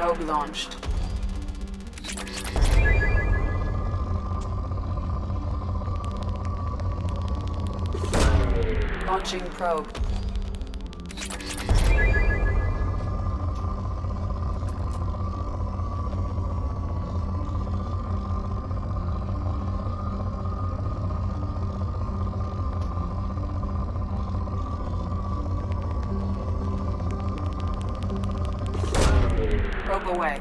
Probe launched. Launching probe. Probe away.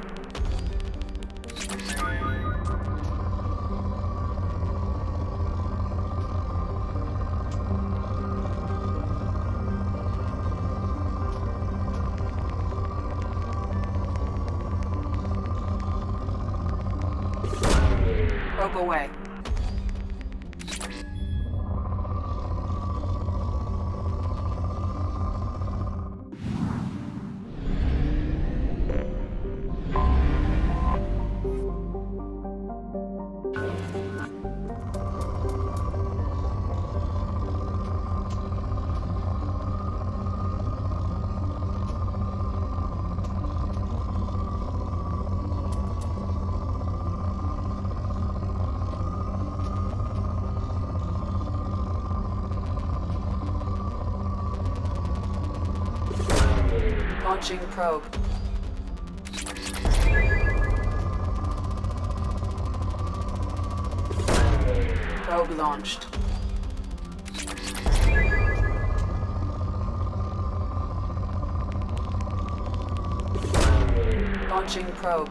Probe away. Launching probe. Probe launched. Launching probe.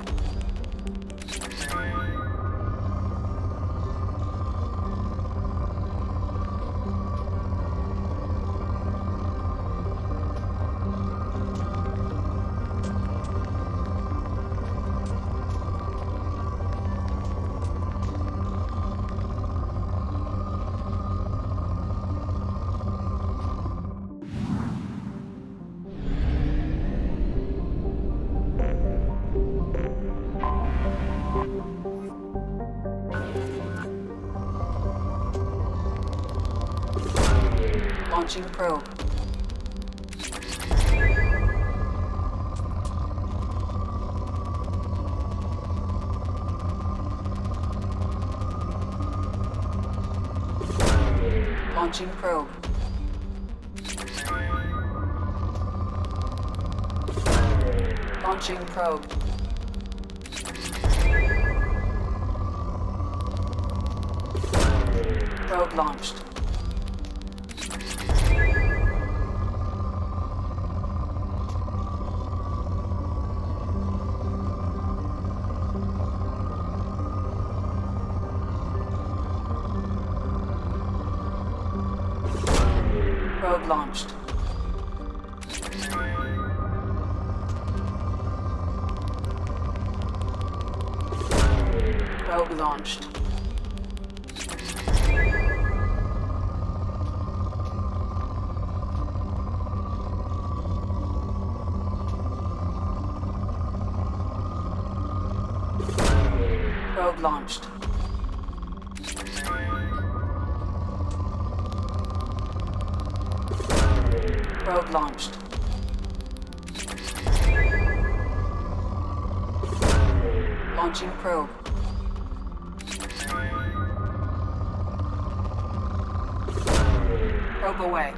Launching probe. Launching probe. Launching probe. Probe launched. Probe launched. Probe launched. Probe launched. Probe launched. Launching probe. Probe away.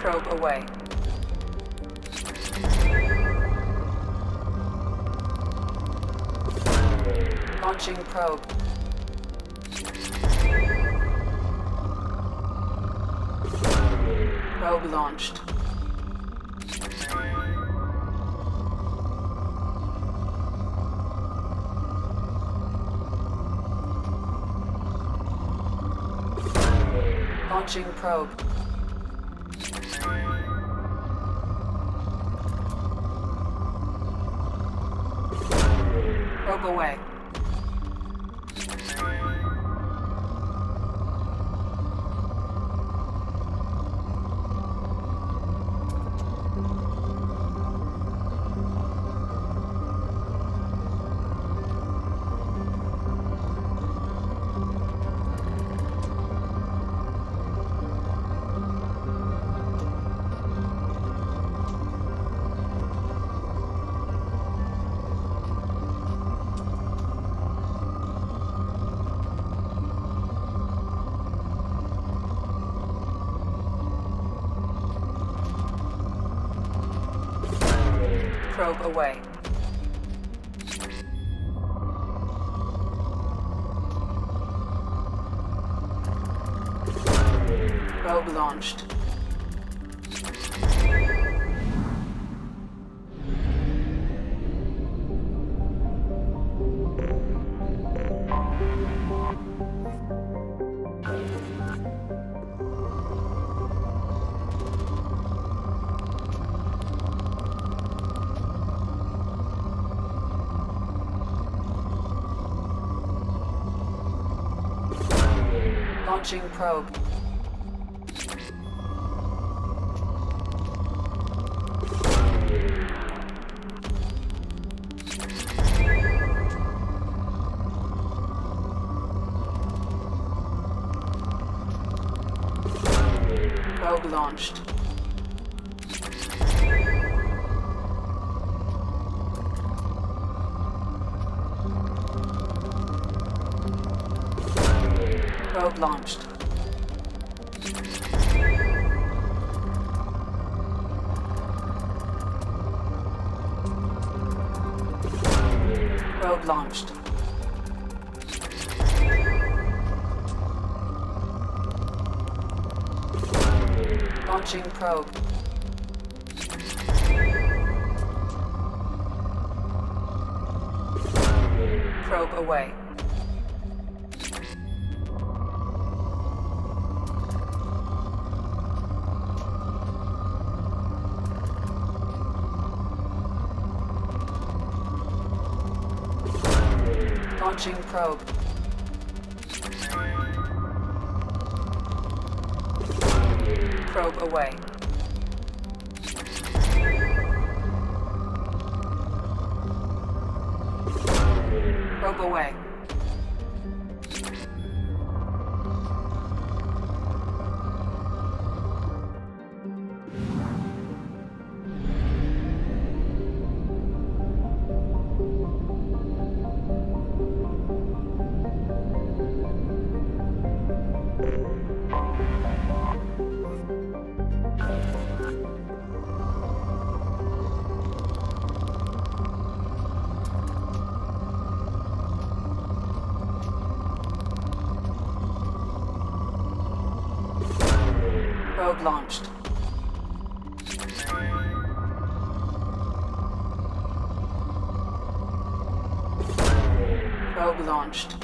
Probe away. Launching probe. Probe launched. Launching probe. Probe away. Probe away. Probe launched. Launching probe. Probe launched. Probe launched. Probe launched. Launching probe. Probe away. Launching probe. Probe away. Probe away. Probe launched. Probe launched.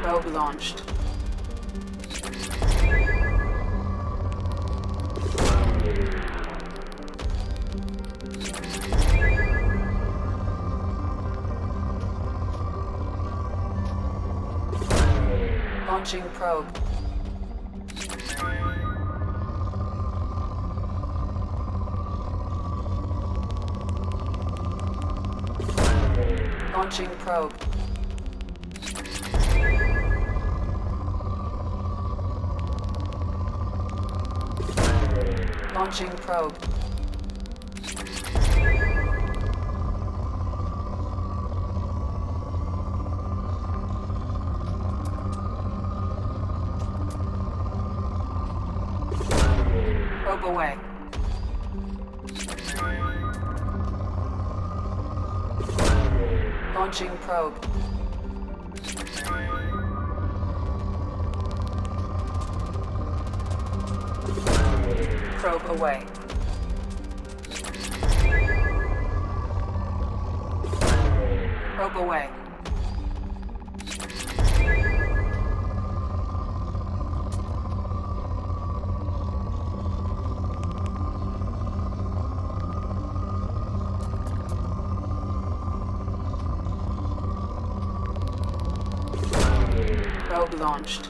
Probe launched. Launching probe. Launching probe. Launching probe. Probe away. Launching probe. Probe away. Probe away. Probe launched.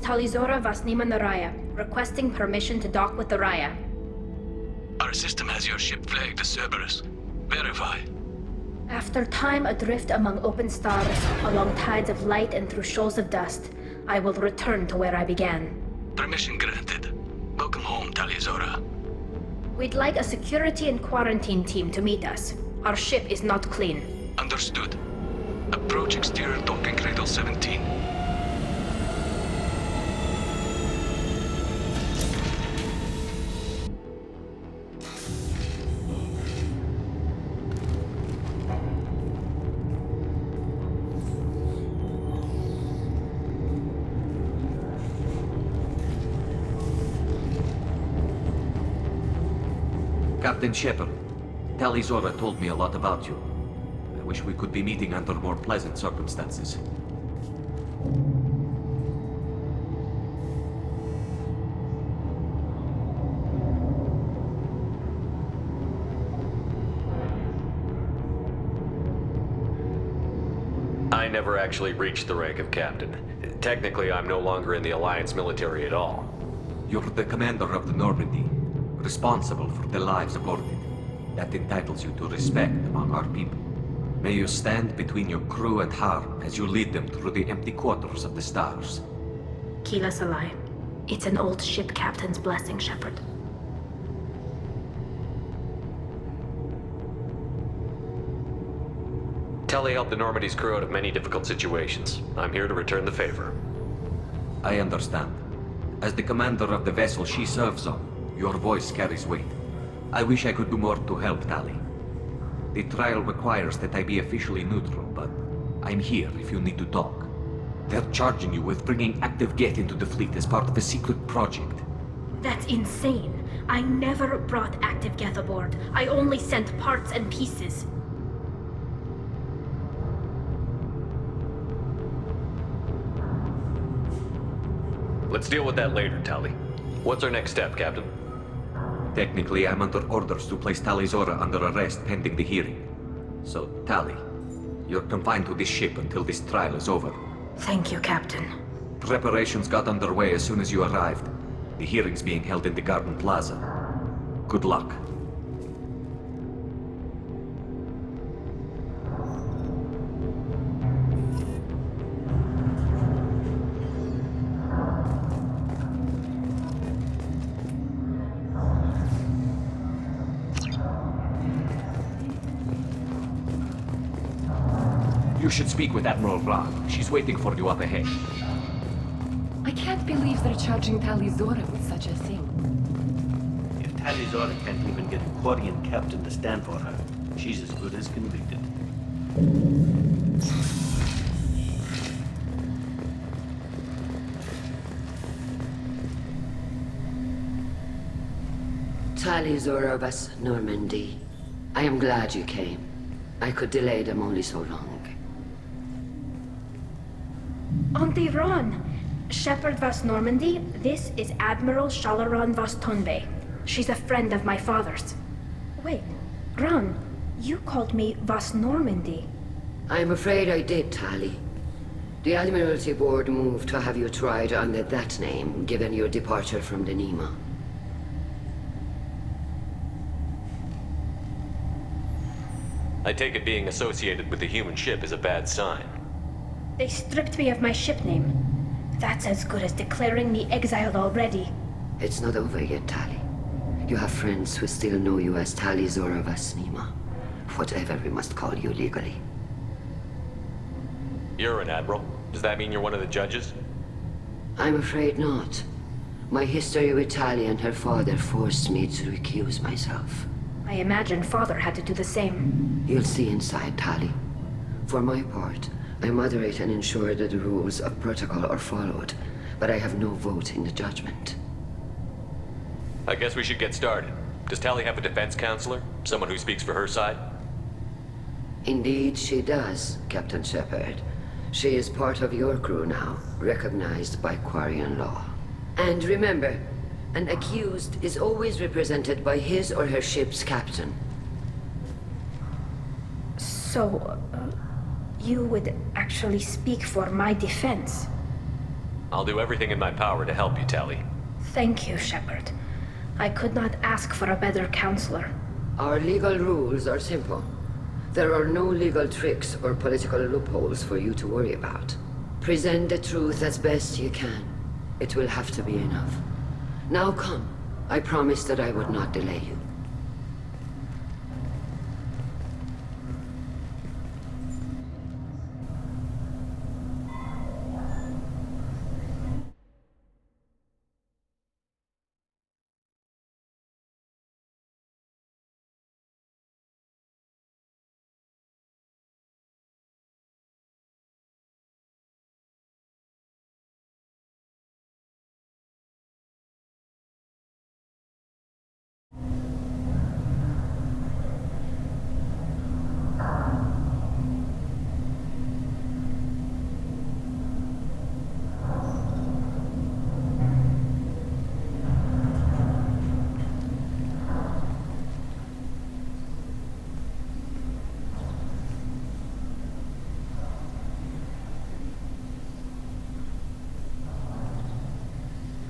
Tali Vasnima Naraya, requesting permission to dock with the Raya. Our system has your ship flagged as Cerberus. Verify. After time adrift among open stars, along tides of light and through shoals of dust, I will return to where I began. Permission granted. Welcome home, Talizora. We'd like a security and quarantine team to meet us. Our ship is not clean. Understood. Approach exterior docking cradle 17. Captain Shepard, Talizora told me a lot about you. I wish we could be meeting under more pleasant circumstances. I never actually reached the rank of captain. Technically, I'm no longer in the Alliance military at all. You're the commander of the Normandy, responsible for the lives aboard it. That entitles you to respect among our people. May you stand between your crew and harm as you lead them through the empty quarters of the stars. Kila Salai. It's an old ship captain's blessing, Shepard. Tali helped the Normandy's crew out of many difficult situations. I'm here to return the favor. I understand. As the commander of the vessel she serves on, your voice carries weight. I wish I could do more to help Tali. The trial requires that I be officially neutral, but I'm here if you need to talk. They're charging you with bringing active Geth into the fleet as part of a secret project. That's insane. I never brought active Geth aboard. I only sent parts and pieces. Let's deal with that later, Tali. What's our next step, Captain? Technically, I'm under orders to place Talizora under arrest pending the hearing. So, Tali, you're confined to this ship until this trial is over. Thank you, Captain. Preparations got underway as soon as you arrived. The hearing's being held in the Garden Plaza. Good luck. You should speak with Admiral Ron. She's waiting for you up ahead. I can't believe they're charging Talizora with such a thing. If Talizora can't even get a Quarian captain to stand for her, she's as good as convicted. Talizora vas Normandy. I am glad you came. I could delay them only so long. Auntie Ron! Shepard Vas Normandy, this is Admiral Shalaron Vas Tonbe. She's a friend of my father's. Wait, Ron, you called me Vas Normandy. I'm afraid I did, Tali. The Admiralty Board moved to have you tried under that name, given your departure from the Nima. I take it being associated with the human ship is a bad sign. They stripped me of my ship name. That's as good as declaring me exiled already. It's not over yet, Tali. You have friends who still know you as Tali Zora Vasnima. Whatever we must call you legally. You're an admiral. Does that mean you're one of the judges? I'm afraid not. My history with Tali and her father forced me to recuse myself. I imagine Father had to do the same. You'll see inside, Tali. For my part, I moderate and ensure that the rules of protocol are followed, but I have no vote in the judgment. I guess we should get started. Does Tali have a defense counselor? Someone who speaks for her side? Indeed, she does, Captain Shepard. She is part of your crew now, recognized by Quarian law. And remember, an accused is always represented by his or her ship's captain. So, you would actually speak for my defense? I'll do everything in my power to help you, Tali. Thank you, Shepard. I could not ask for a better counselor. Our legal rules are simple. There are no legal tricks or political loopholes for you to worry about. Present the truth as best you can. It will have to be enough. Now come. I promised that I would not delay you.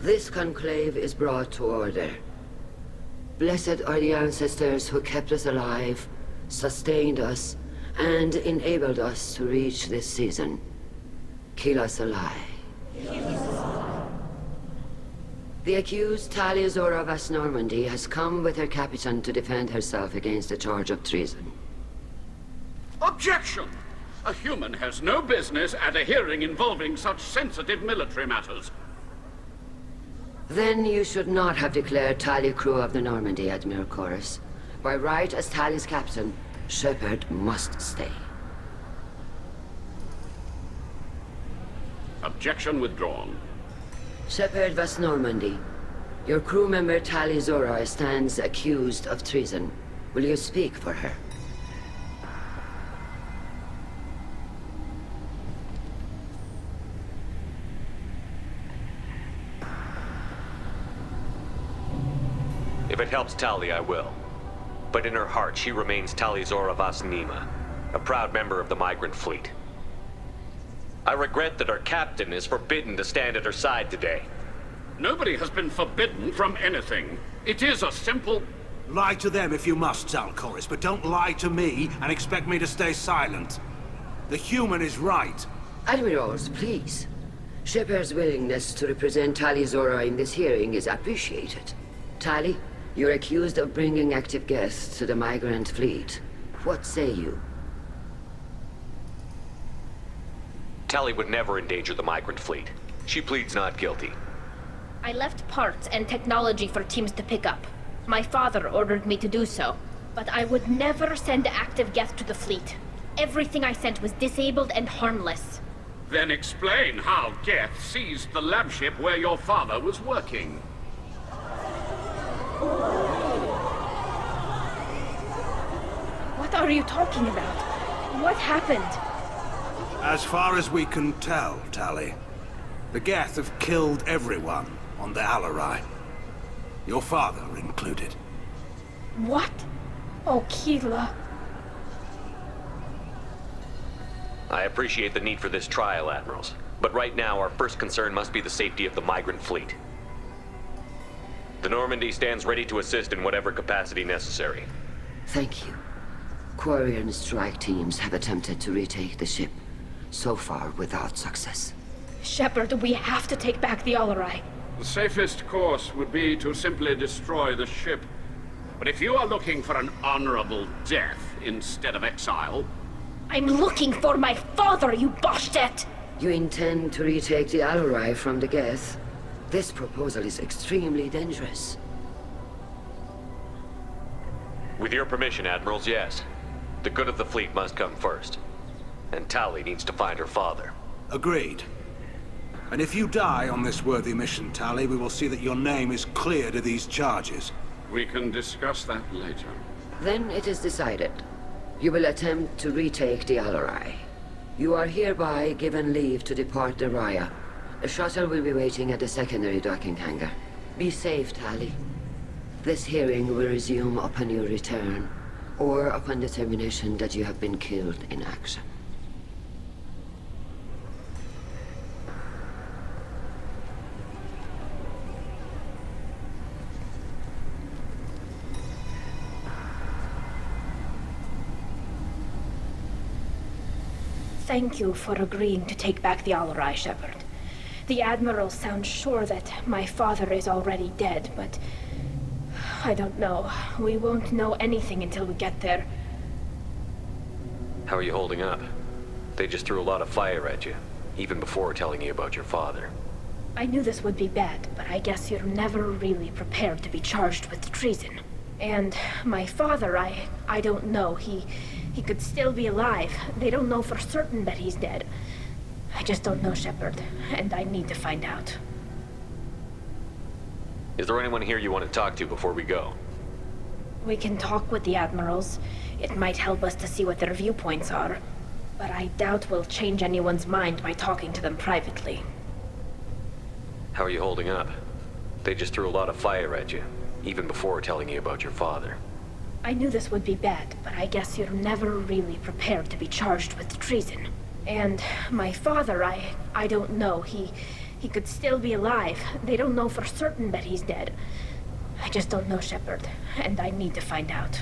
This conclave is brought to order. Blessed are the ancestors who kept us alive, sustained us, and enabled us to reach this season. Keep us alive. The accused Tali Zora Vas Normandy has come with her captain to defend herself against a charge of treason. Objection! A human has no business at a hearing involving such sensitive military matters. Then you should not have declared Tali crew of the Normandy, Admiral Chorus. By right as Tali's captain, Shepard must stay. Objection withdrawn. Shepard Vas Normandy, your crew member Tali Zora stands accused of treason. Will you speak for her? If it helps Tali, I will. But in her heart, she remains Tali Zora Vas Nima, a proud member of the migrant fleet. I regret that our captain is forbidden to stand at her side today. Nobody has been forbidden from anything. It is a simple... Lie to them if you must, Chorus, but don't lie to me and expect me to stay silent. The human is right. Admirals, please. Shepard's willingness to represent Tali Zora in this hearing is appreciated. Tali, you're accused of bringing active guests to the migrant fleet. What say you? Tali would never endanger the migrant fleet. She pleads not guilty. I left parts and technology for teams to pick up. My father ordered me to do so. But I would never send active guests to the fleet. Everything I sent was disabled and harmless. Then explain how Geth seized the lab ship where your father was working. What are you talking about? What happened? As far as we can tell, Tali, the Geth have killed everyone on the Alarai. Your father included. What? Oh, Keela. I appreciate the need for this trial, Admirals. But right now, our first concern must be the safety of the migrant fleet. The Normandy stands ready to assist in whatever capacity necessary. Thank you. Quarian strike teams have attempted to retake the ship, so far without success. Shepard, we have to take back the Alarai. The safest course would be to simply destroy the ship. But if you are looking for an honorable death instead of exile... I'm looking for my father, you bastet! You intend to retake the Alarai from the Geth? This proposal is extremely dangerous. With your permission, Admirals, yes. The good of the fleet must come first. And Tali needs to find her father. Agreed. And if you die on this worthy mission, Tali, we will see that your name is cleared of these charges. We can discuss that later. Then it is decided. You will attempt to retake the Alarai. You are hereby given leave to depart the Raya. A shuttle will be waiting at the secondary docking hangar. Be safe, Tali. This hearing will resume upon your return, or upon determination that you have been killed in action. Thank you for agreeing to take back the Alarai, Shepard. The Admiral sounds sure that my father is already dead, but... I don't know. We won't know anything until we get there. How are you holding up? They just threw a lot of fire at you, even before telling you about your father. I knew this would be bad, but I guess you're never really prepared to be charged with treason. And my father, I don't know. He could still be alive. They don't know for certain that he's dead. I just don't know, Shepard, and I need to find out. Is there anyone here you want to talk to before we go? We can talk with the Admirals. It might help us to see what their viewpoints are. But I doubt we'll change anyone's mind by talking to them privately. How are you holding up? They just threw a lot of fire at you, even before telling you about your father. I knew this would be bad, but I guess you're never really prepared to be charged with treason. And my father, I don't know. He could still be alive. They don't know for certain that he's dead. I just don't know, Shepard, and I need to find out.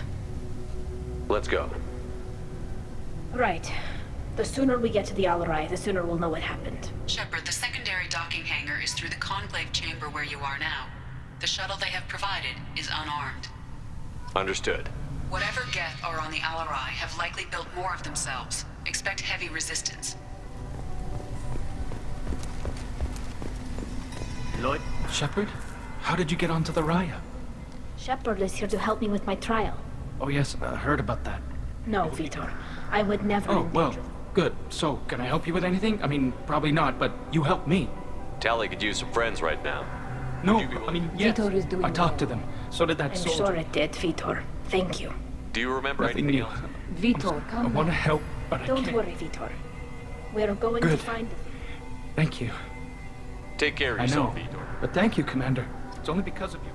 Let's go. Right. The sooner we get to the Alarai, the sooner we'll know what happened. Shepard, the secondary docking hangar is through the conclave chamber where you are now. The shuttle they have provided is unarmed. Understood. Whatever Geth are on the Alarai have likely built more of themselves. Expect heavy resistance. Lloyd? Shepard? How did you get onto the Raya? Shepard is here to help me with my trial. Oh yes, I heard about that. No, Vitor. I would never Oh, well, endanger them. good. So, can I help you with anything? I mean, probably not, but you helped me. Tali could use some friends right now. No, you be willing- I mean, yes. Vitor is doing I talked to them. So did that I'm soldier. sure it did, Vitor. Thank you. Do you remember Nothing anything new. else? Vitor, I come want to back. help, but I Don't can't. worry, Vitor. We're going to Good. find them. Thank you. Take care of I know. yourself, Vitor. But thank you, Commander. It's only because of you.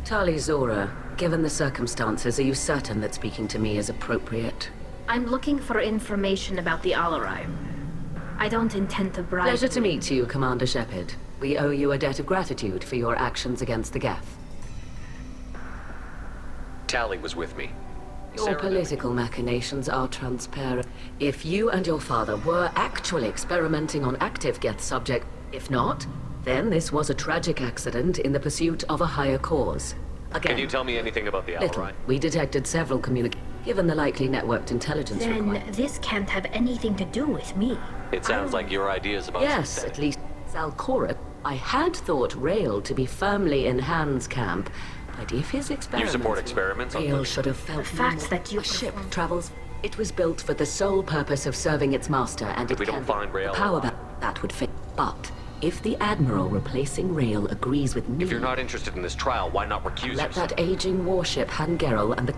Tali Zora, given the circumstances, are you certain that speaking to me is appropriate? I'm looking for information about the Alarai. I don't intend to bribe Pleasure to you. meet you, Commander Shepard. We owe you a debt of gratitude for your actions against the Geth. Tali was with me. Your Sarah- political machinations are transparent. If you and your father were actually experimenting on active Geth subject, if not, then this was a tragic accident in the pursuit of a higher cause. Again, Can you tell me anything about the little. Alarai? We detected several given the likely networked intelligence Then required. this can't have anything to do with me. It sounds like your ideas about Yes, synthetic- at least Zalcora. I had thought Rail to be firmly in Han's camp, but if his experiments... You support were- experiments on Rail living should have felt The fact more. that you A ship performed- travels... It was built for the sole purpose of serving its master, and If it we don't can... find Rail The power alive. that would fit. But if the Admiral replacing Rail agrees with me... If you're not interested in this trial, why not recuse Let yourself? that aging warship Hangerel and the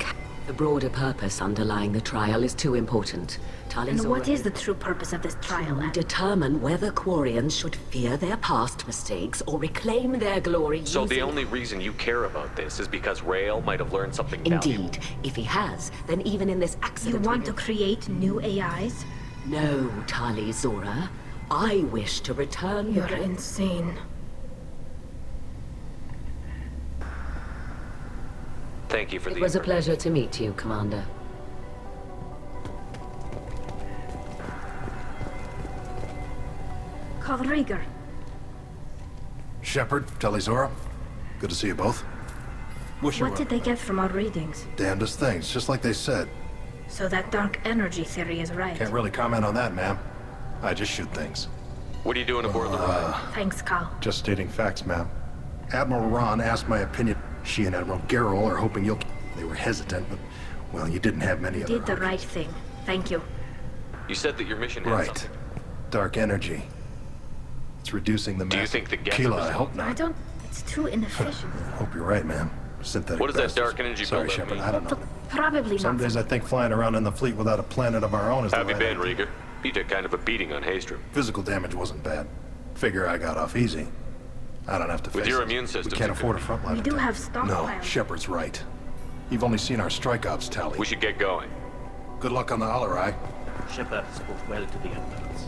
broader purpose underlying the trial is too important. Tali And Zora what is the true purpose of this trial? to determine whether Quarians should fear their past mistakes or reclaim their glory So the using... only reason you care about this is because Rail might have learned something valuable. Indeed. If he has, then even in this You accident... want to create new AIs? No, Tali Zora. I wish to return... You're insane. Thank you for It the was a information. pleasure to meet you, Commander. Cal Rieger. Shepard, Tali Zora. Good to see you both. Wish you What were did they get from our readings? damnedest things, just like they said. So that dark energy theory is right. Can't really comment on that, ma'am. I just shoot things. What are you doing aboard the ride? Thanks, Cal. Just stating facts, ma'am. Admiral Ron asked my opinion. She and Admiral Garrel are hoping you'll... They were hesitant, but, well, you didn't have many You other did the options. right thing. Thank you. You said that your mission had Right. something. Dark energy. It's reducing the mass... Do you think the Geth Keela, was- I hope I not. don't... It's too inefficient. I hope you're right, ma'am. Synthetic What does that bastards. dark energy Sorry, buildup Shepard, mean? I don't know. Probably Some not. days I think flying around in the fleet without a planet of our own is the Have you right been, idea. Rieger? You took kind of a beating on Haystrom. Physical damage wasn't bad. Figure I got off easy. I don't have to With face your it. immune We systems, can't it afford a could frontline We do attack. have stockpiles. No, Shepard's right. You've only seen our strike ops, Tali. We should get going. Good luck on the Alarai. Shepard spoke well to the admirals.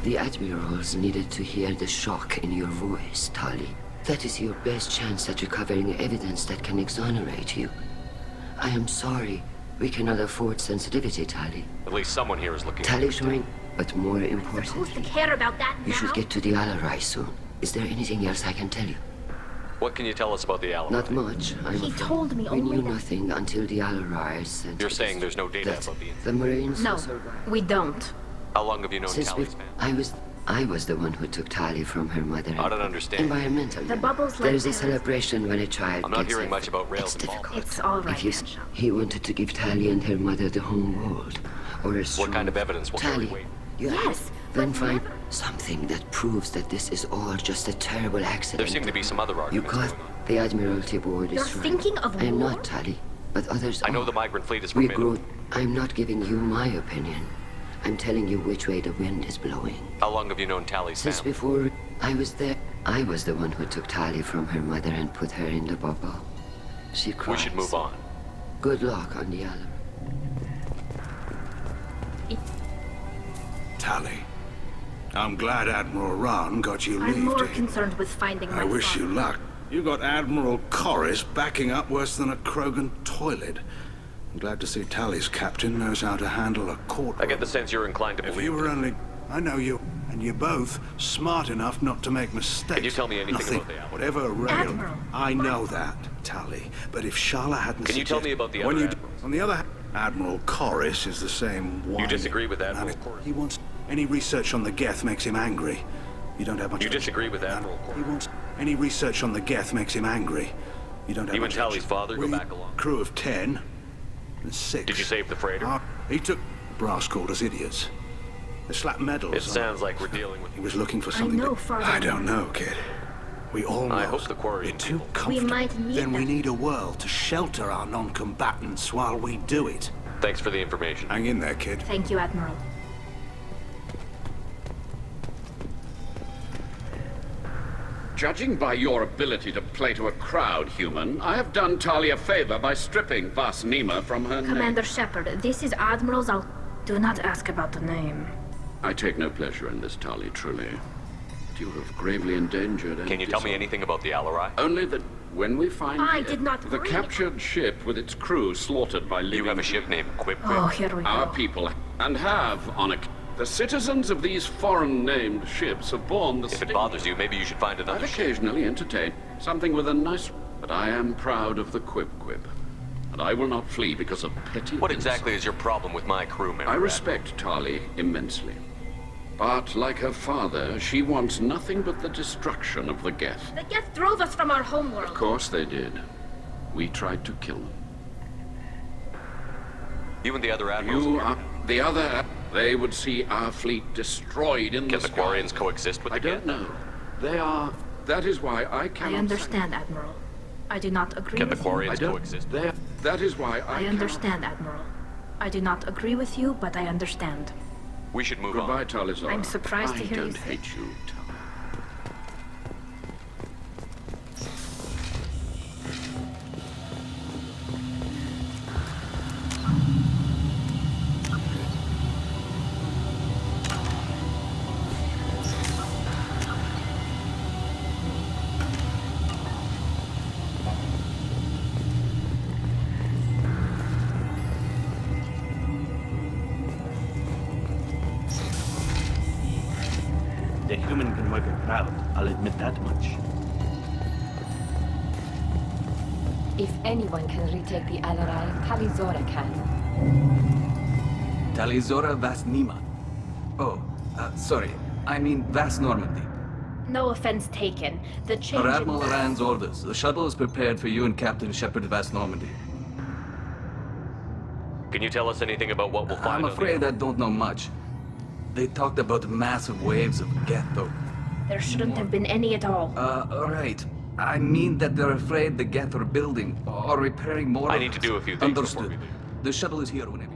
The admirals needed to hear the shock in your voice, Tali. That is your best chance at recovering evidence that can exonerate you. I am sorry. We cannot afford sensitivity, Tali. At least someone here is looking. Tali showing, but more Supposed to importantly, care about that you now? should get to the Alarai soon. Is there anything else I can tell you? What can you tell us about the Ally? Not much, I'm He afraid. told me We only knew that... nothing until the Alarai sent You're us saying there's no data that about the the Marines No, survived. we don't. How long have you known Since Tali's family? I was the one who took Tali from her mother. I don't understand. Environmental. The bubbles There like is a parents. celebration when a child I'm not gets hearing a- much about rails It's involved. difficult. It's all right, If you Henshaw. he wanted to give Tali and her mother the home world, or a What kind of evidence will carry Tali, weight? you Yes, then but find never- something that proves that this is all just a terrible accident. There seem to be some other You arguments caught going on. the Admiralty Board You're is right. thinking of I am war? not Tali, but others I know are. the migrant fleet is We formidable. grow. I'm not giving you my opinion. I'm telling you which way the wind is blowing. How long have you known Tali's Since family? before I was there, I was the one who took Tali from her mother and put her in the bubble. She cries. We should move on. Good luck on the Alarai. Tali. I'm glad Admiral Ron got you I'm leave more to him. concerned with finding my I wish father. you luck. You got Admiral Corris backing up worse than a Krogan toilet. I'm glad to see Tali's captain knows how to handle a court. I get the sense you're inclined to If believe. you were only... I know you. And you're both smart enough not to make mistakes. Can you tell me anything Nothing. about the Admiral? Whatever rail... Admiral. I know that, Tali. But if Sharla hadn't... Can you tell me about the when other you Admiral? On the other hand, Admiral Corris is the same You disagree with Admiral man. Corris? He wants... Any research on the Geth makes him angry. You don't have much... You disagree with Admiral He Corris? wants... Any research on the Geth makes him angry. You don't have You and much... Tali's father go We- back along. Crew of 10 and 6. Did you save the freighter? He took... Brass called us idiots. They slapped medals It on sounds like we're dealing with. He was looking for I something know, that... Father. I don't know, kid. We all know. I hope the quarry We're too We comfortable. might need Then we them. need a world to shelter our non-combatants while we do it. Thanks for the information. Hang in there, kid. Thank you, Admiral. Judging by your ability to play to a crowd, human, I have done Tali a favor by stripping Vas Nima from her name. Commander Shepard, this is Admiral's... Do not ask about the name. I take no pleasure in this, Tali, truly. But you have gravely endangered... and Can you tell me dishonored- anything about the Alarai? Only that when we find I it, did not the bring- captured ship with its crew slaughtered by living... You have a ship named Quip Quip. Oh, here we Our go. people, and have, on a... The citizens of these foreign-named ships have borne the If it stigma. bothers you, maybe you should find I've another ship. occasionally entertained something with a nice... But I am proud of the Quip Quip. And I will not flee because of petty... What insult. exactly is your problem with my crew member? I respect Tali immensely. But like her father, she wants nothing but the destruction of the Geth. The Geth drove us from our Of homeworld. course they did. We tried to kill them. You and the other admirals. You are... The other... They would see our fleet destroyed in Can the the sky. Quarians coexist with I the don't Geth? know. They are... That is why I I cannot... understand, Admiral. I do not agree Can the with you. I Quarians don't... coexist? They... That is why I I understand, Admiral. I do not agree with you, but I understand. We should move Goodbye, on. Talizora. I'm surprised to hear I you don't say- hate you, Tali. A human can work a crowd, I'll admit that much. If anyone can retake the Alarai, Tali can. Tali Vas Nima. Oh, sorry. I mean Vas Normandy. No offense taken. The change Per in- Admiral Rand's orders, the shuttle is prepared for you and Captain Shepard Vas Normandy. Can you tell us anything about what we'll find? I'm afraid I don't know much. They talked about massive waves of Geth, though. There shouldn't have been any at all. Right. I mean that they're afraid the Geth are building or repairing more. I need to do a few things before we Understood. leave. The shuttle is here whenever.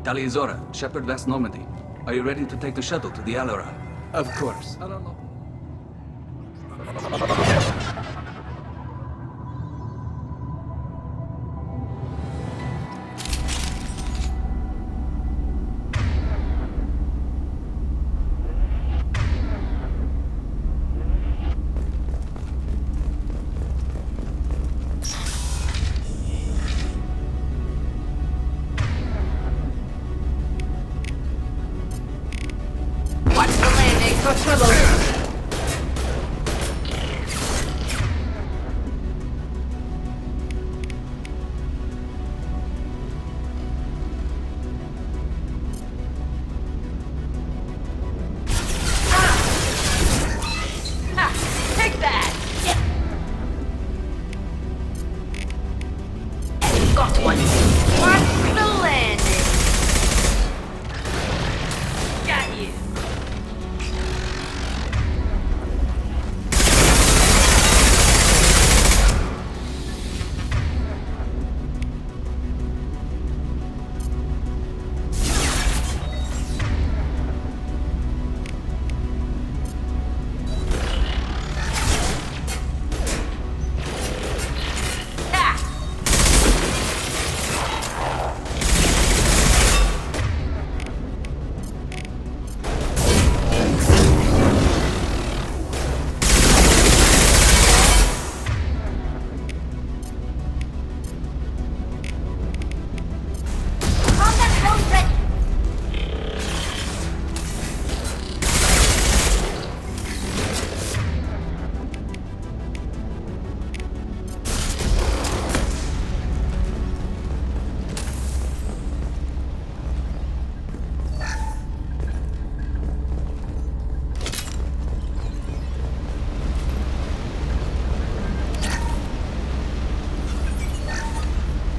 Tali Shepard Vas Normandy. Are you ready to take the shuttle to the Alara? Of course. I don't know. Watch the landing for trouble. Take that! Got one. Watch the landing. Got you.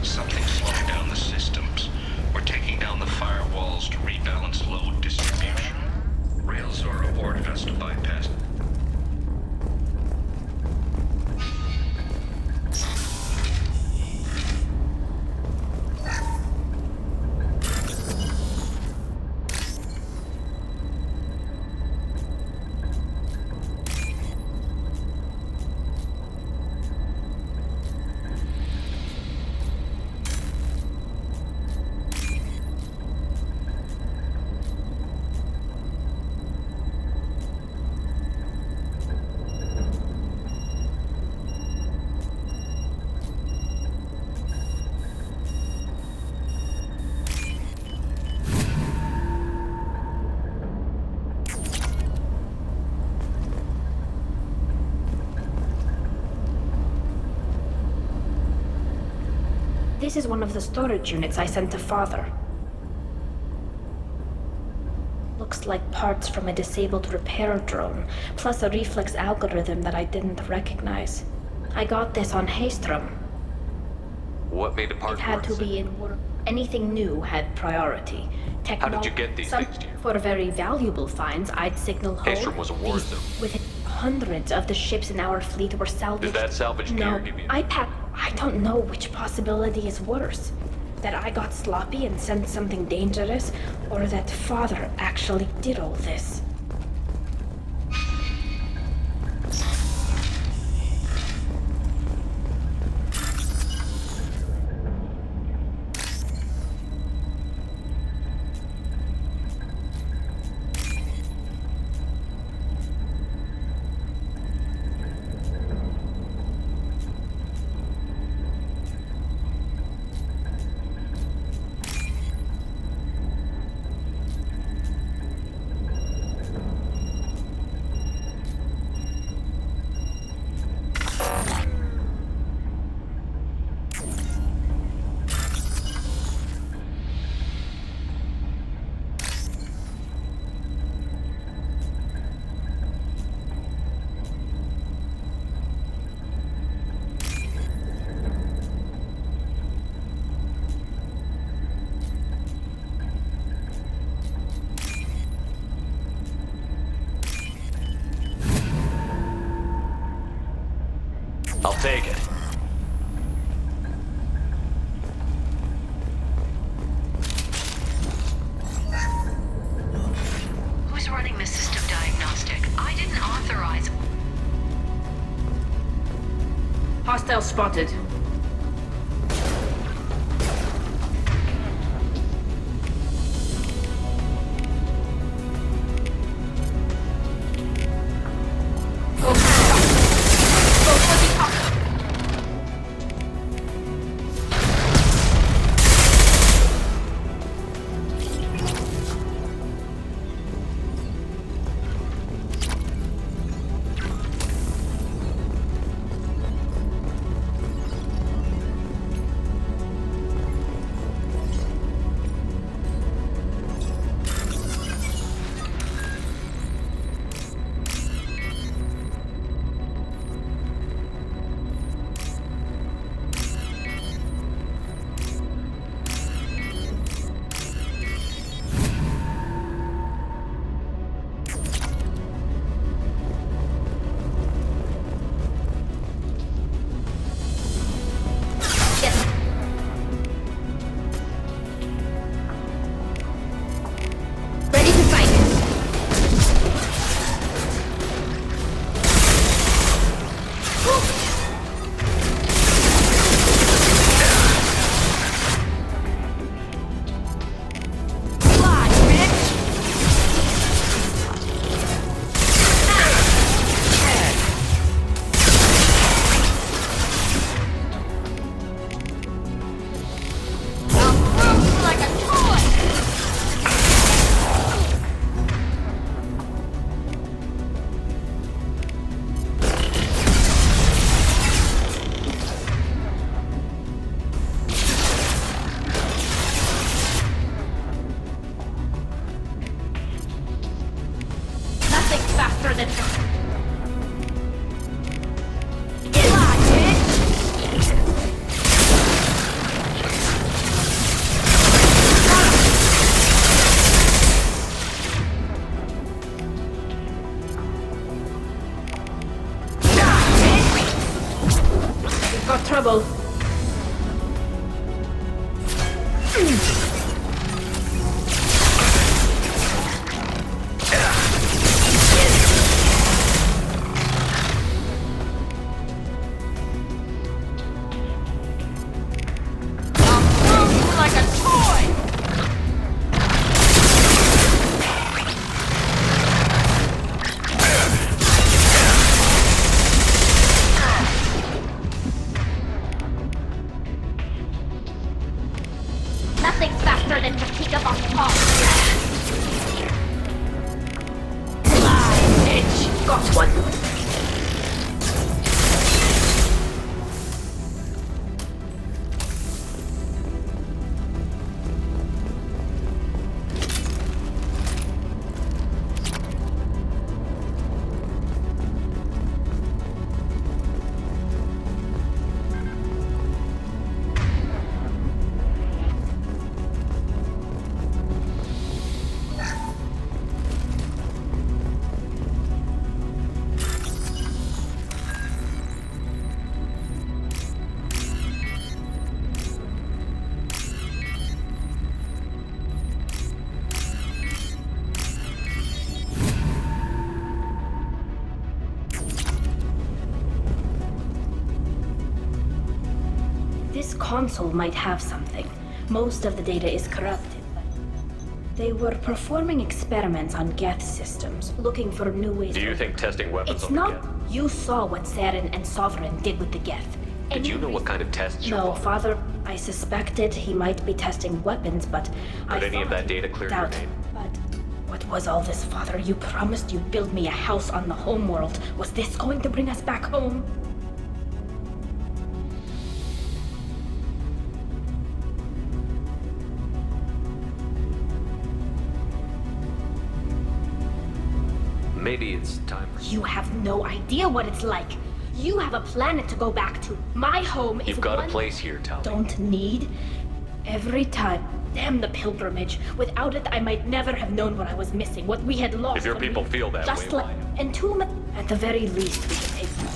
Something's slowing down the systems. We're taking down the firewalls to rebalance load distribution. Rails are aborted us to bypass. This is one of the storage units I sent to Father. Looks like parts from a disabled repair drone, plus a reflex algorithm that I didn't recognize. I got this on Haystrom. What made the part It had to work? be in work. Anything new had priority. How did you get these things to you? For very valuable finds, I'd signal home. Haystrom was a war zone. With hundreds of the ships in our fleet were salvaged. Did that salvage No, gear give you? I don't know which possibility is worse. That I got sloppy and sent something dangerous, or that Father actually did all this. take it. Who's running the system diagnostic? I didn't authorize. Hostile spotted. Trouble. Like a toy! Nothing's faster than to pick up a pop. Bitch, got one. This console might have something. Most of the data is corrupted, but they were performing experiments on Geth systems, looking for new ways. Do you think testing weapons It's on the not. Geth? You saw what Saren and Sovereign did with the Geth. Did you know what kind of tests your No, father... Father. I suspected he might be testing weapons, but I Did any of thought that data clear your doubt. name? But what was all this, Father? You promised you'd build me a house on the homeworld. Was this going to bring us back home? Maybe it's time for... You have no idea what it's like. You have a planet to go back to. My home is You've got one a place here, Tali. Don't need. Every time. Damn the pilgrimage. Without it, I might never have known what I was missing, what we had lost. If your when people we- feel that just way, like why? entombment. At the very least, we can take them.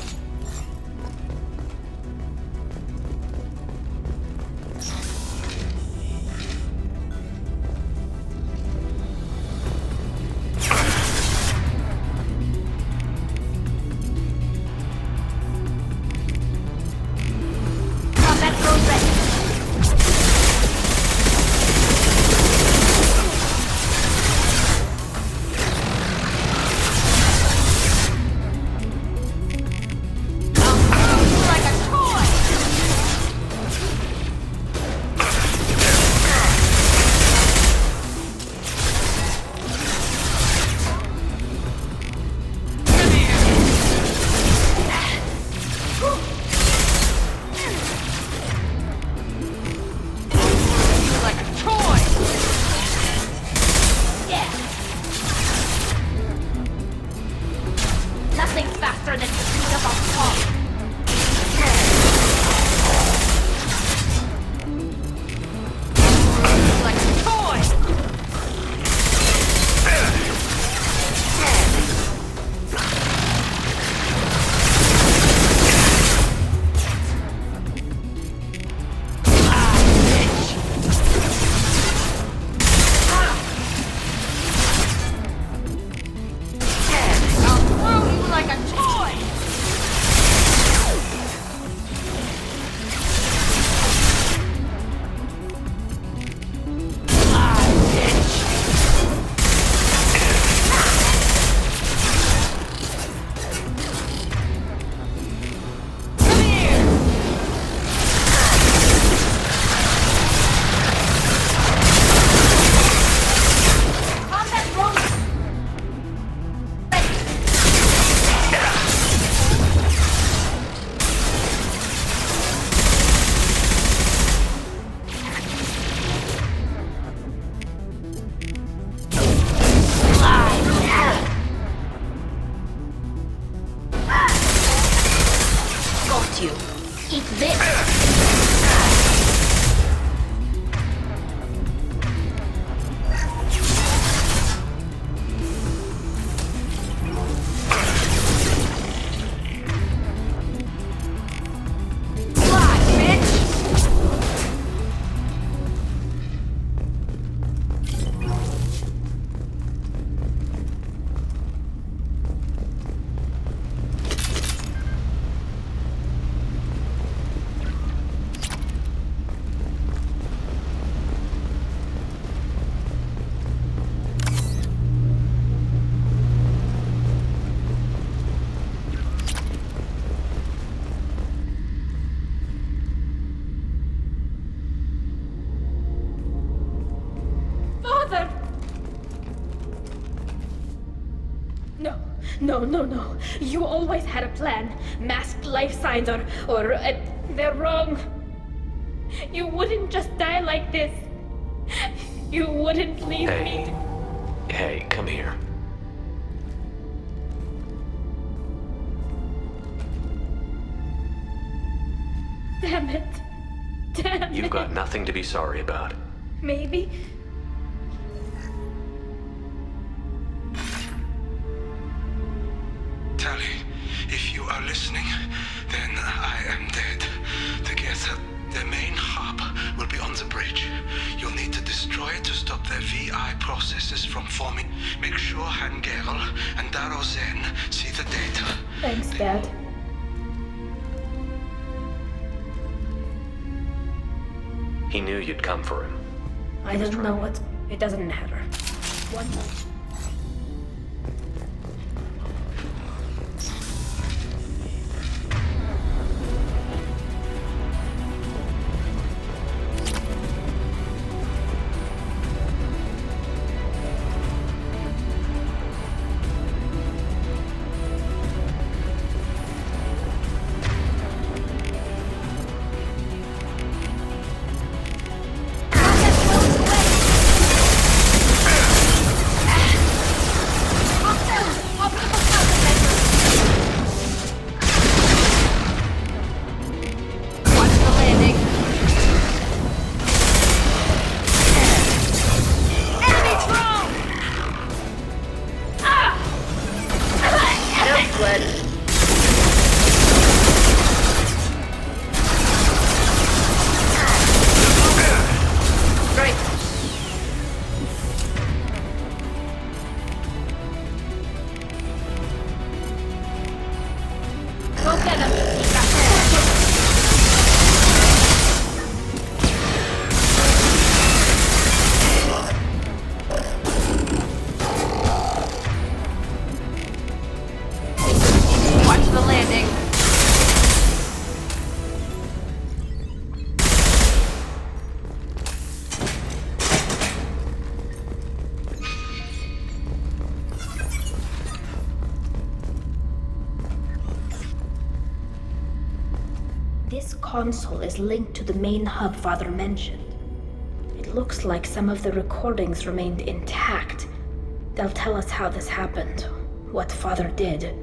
No, no, no. You always had a plan. Masked life signs they're wrong. You wouldn't just die like this. You wouldn't leave me. Hey, come here. Damn it. Damn it. You've got nothing to be sorry about. Maybe. Tali, if you are listening, then I am dead. The main hub will be on the bridge. You'll need to destroy it to stop their VI processes from forming. Make sure Hangerl and Darozen see the data. Thanks, Dad. He knew you'd come for him. I don't know what... It doesn't matter. One moment. This console is linked to the main hub Father mentioned. It looks like some of the recordings remained intact. They'll tell us how this happened, what Father did.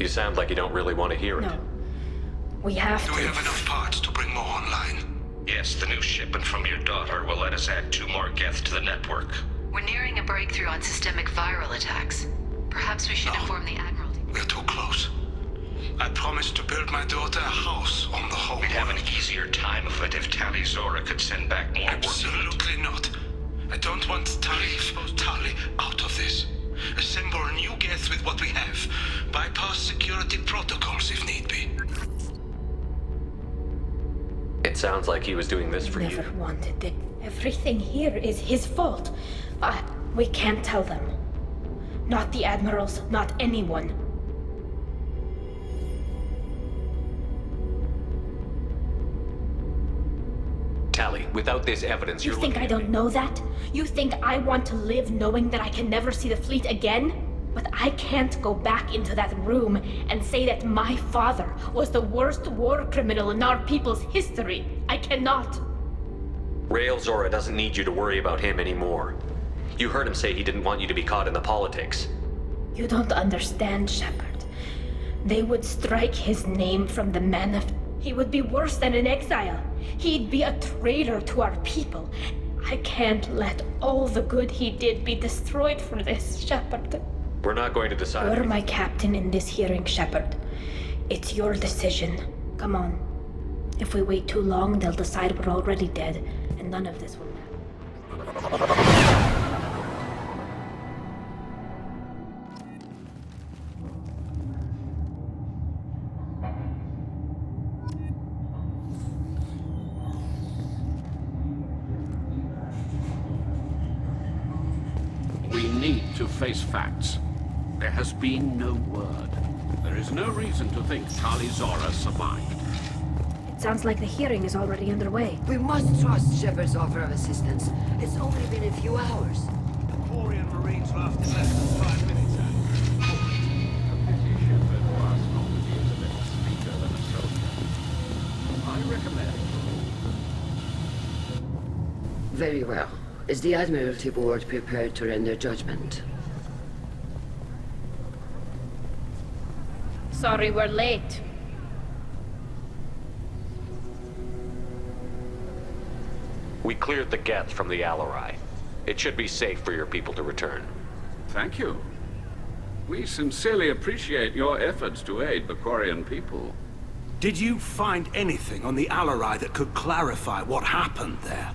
You sound like you don't really want to hear it. No. We have to. Do we have enough parts to bring more online? Yes, the new shipment from your daughter will let us add 2 more geth to the network. We're nearing a breakthrough on systemic viral attacks. Perhaps we should inform the Admiralty. We're too close. I promised to build my daughter a house on the whole We'd have an world. easier time of it if Tali Zora could send back more Absolutely not. I don't want Tali out of this. Assemble a new geth with what we have. Bypass security protocols if need be. It sounds like he was doing this for you. Never wanted it. Everything here is his fault. We can't tell them. Not the admirals, not anyone. Tali, without this evidence, You you're think I looking at don't me. know that? You think I want to live knowing that I can never see the fleet again? But I can't go back into that room and say that my father was the worst war criminal in our people's history. I cannot. Rael Zora doesn't need you to worry about him anymore. You heard him say he didn't want you to be caught in the politics. You don't understand, Shepard. They would strike his name from the manifest. He would be worse than an exile. He'd be a traitor to our people. I can't let all the good he did be destroyed for this, Shepard. We're not going to decide. You're my captain in this hearing, Shepard. It's your decision. Come on. If we wait too long, they'll decide we're already dead, and none of this will matter. We need to face facts. There has been no word. There is no reason to think Tali Zora survived. It sounds like the hearing is already underway. We must trust Shepard's offer of assistance. It's only been a few hours. The Quarian Marines left in less than 5 minutes. Very well. Is the Admiralty Board prepared to render judgment? Sorry we're late. We cleared the Geth from the Alarai. It should be safe for your people to return. Thank you. We sincerely appreciate your efforts to aid the Quarian people. Did you find anything on the Alarai that could clarify what happened there?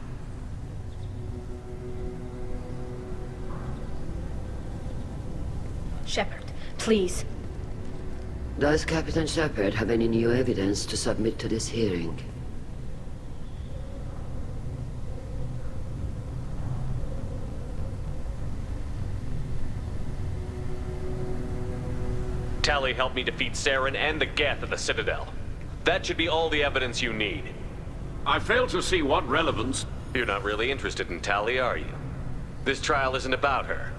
Shepard, please. Does Captain Shepard have any new evidence to submit to this hearing? Tali helped me defeat Saren and the Geth at the Citadel. That should be all the evidence you need. I fail to see what relevance... You're not really interested in Tali, are you? This trial isn't about her.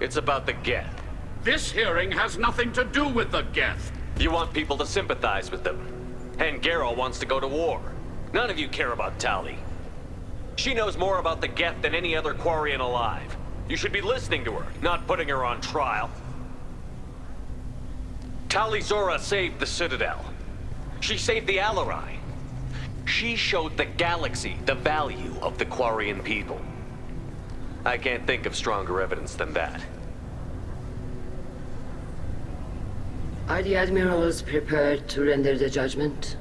It's about the Geth. This hearing has nothing to do with the Geth. You want people to sympathize with them. And Geralt wants to go to war. None of you care about Tali. She knows more about the Geth than any other Quarian alive. You should be listening to her, not putting her on trial. Tali Zora saved the Citadel. She saved the Alarai. She showed the galaxy the value of the Quarian people. I can't think of stronger evidence than that. Are the Admirals prepared to render the judgment?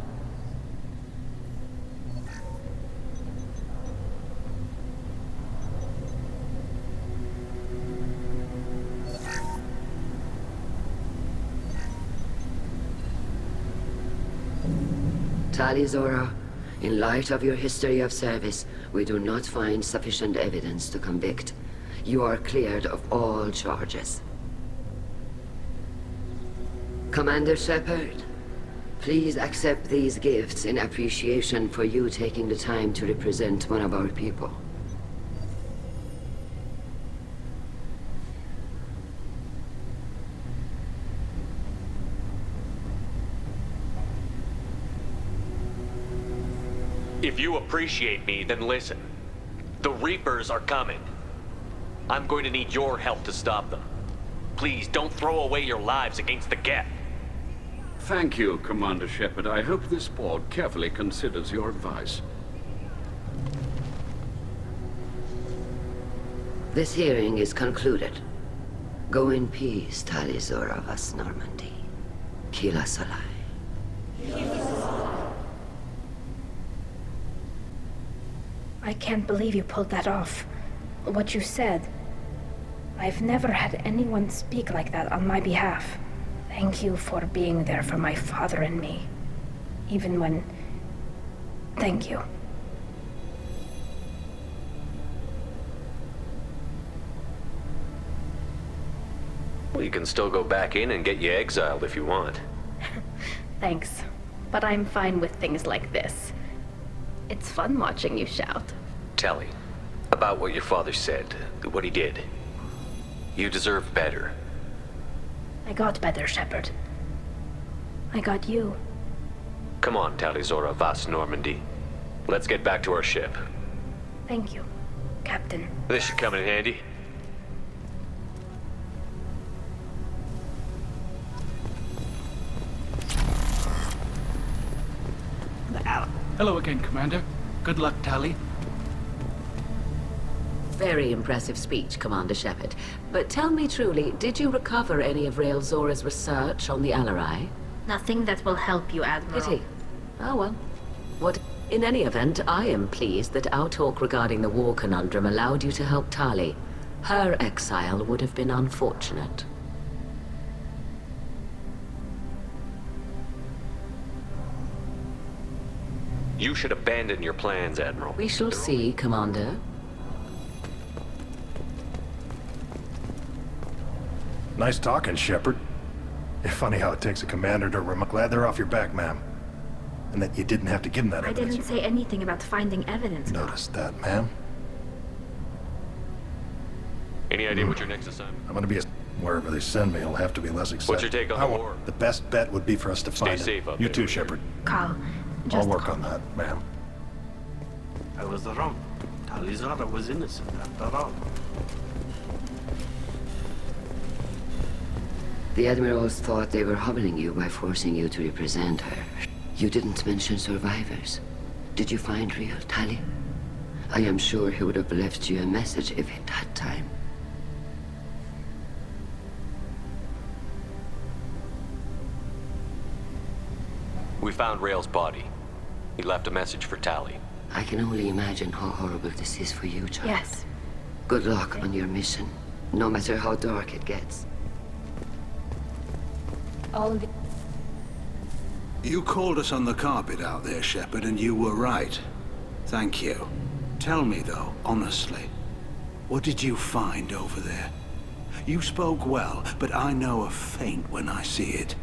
Tali Zora, in light of your history of service, we do not find sufficient evidence to convict. You are cleared of all charges. Commander Shepard, please accept these gifts in appreciation for you taking the time to represent one of our people. If you appreciate me, then listen. The Reapers are coming. I'm going to need your help to stop them. Please, don't throw away your lives against the Geth. Thank you, Commander Shepard. I hope this board carefully considers your advice. This hearing is concluded. Go in peace, Tali Zora vas Normandy. Kila Salai. I can't believe you pulled that off. What you said. I've never had anyone speak like that on my behalf. Thank you for being there for my father and me. Even when... Thank you. Well, you can still go back in and get you exiled if you want. Thanks. But I'm fine with things like this. It's fun watching you shout. Tali, about what your father said, what he did. You deserve better. I got better, Shepard. I got you. Come on, Tali Zora vas Normandy. Let's get back to our ship. Thank you, Captain. This should come in handy. Hello again, Commander. Good luck, Tali. Very impressive speech, Commander Shepard. But tell me truly, did you recover any of Rael Zora's research on the Alarai? Nothing that will help you, Admiral. Pity. Oh well. What? In any event, I am pleased that our talk regarding the war conundrum allowed you to help Tali. Her exile would have been unfortunate. You should abandon your plans, Admiral. We shall see, Commander. Nice talking, Shepard. It's funny how it takes a commander to I'm glad they're off your back, ma'am. And that you didn't have to give them that evidence. I didn't say anything about finding evidence. Noticed that, ma'am. Any idea what your next assignment? I'm gonna be wherever they send me, it'll have to be less exciting. What's your take on the war? The best bet would be for us to find it. Stay safe up You there. too, Shepard. Carl, I'll work on that, ma'am. I was wrong. Tali Zora was innocent after all. The Admirals thought they were humbling you by forcing you to represent her. You didn't mention survivors. Did you find real Tali? I am sure he would have left you a message if he'd had time. We found Rail's body. He left a message for Tali. I can only imagine how horrible this is for you, child. Yes. Good luck on your mission, no matter how dark it gets. All of the... You called us on the carpet out there, Shepard, and you were right. Thank you. Tell me, though, honestly, what did you find over there? You spoke well, but I know a feint when I see it.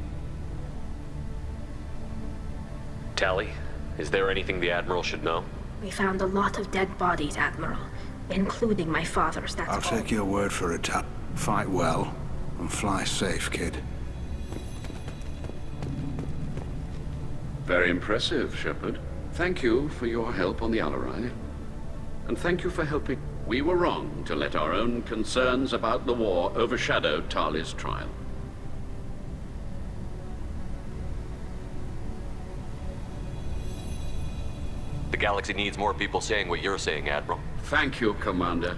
Tali, is there anything the Admiral should know? We found a lot of dead bodies, Admiral. Including my father's, that's I'll all. take your word for it, Tali. Fight well, and fly safe, kid. Very impressive, Shepard. Thank you for your help on the Alarai. And thank you for helping. We were wrong to let our own concerns about the war overshadow Tali's trial. The galaxy needs more people saying what you're saying, Admiral. Thank you, Commander.